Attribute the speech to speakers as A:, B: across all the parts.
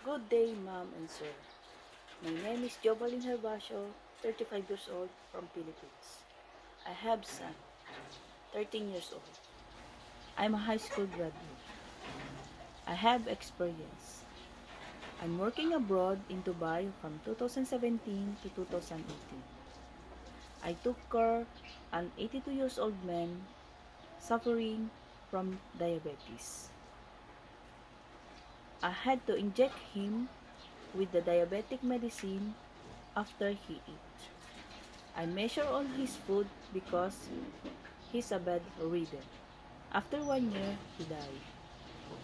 A: Good day, ma'am and sir. My name is Jovalyn Herbacio, 35 years old, from Philippines. I have son, 13 years old. I'm a high school graduate. I have experience. I'm working abroad in Dubai from 2017 to 2018. I took care an 82 years old man suffering from diabetes. I had to inject him with the diabetic medicine after he ate. I measure all his food because he's a bedridden. After 1 year, he died.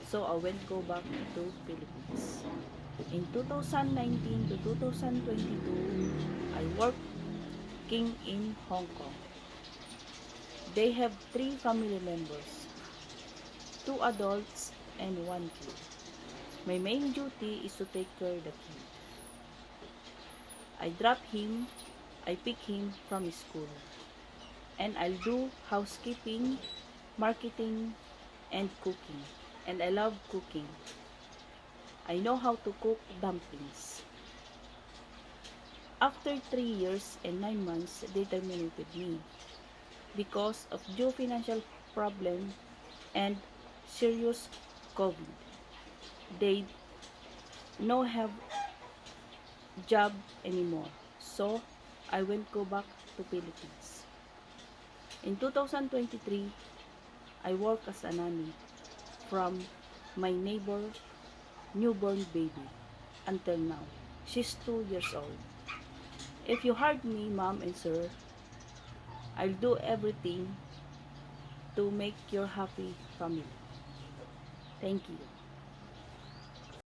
A: So I went go back to Philippines. In 2019 to 2022, I working in Hong Kong. They have 3 family members, 2 adults and 1 kid. My main duty is to take care of the kid. I drop him, I pick him from school, and I'll do housekeeping, marketing, and cooking. And I love cooking. I know how to cook dumplings. After 3 years and 9 months, they terminated me because of due financial problem and serious COVID. They no have job anymore. So I went go back to Philippines. In 2023, I work as a nanny from my neighbor newborn baby until now. She's 2 years old. If you heard me, mom and sir, I'll do everything to make your happy family. Thank you.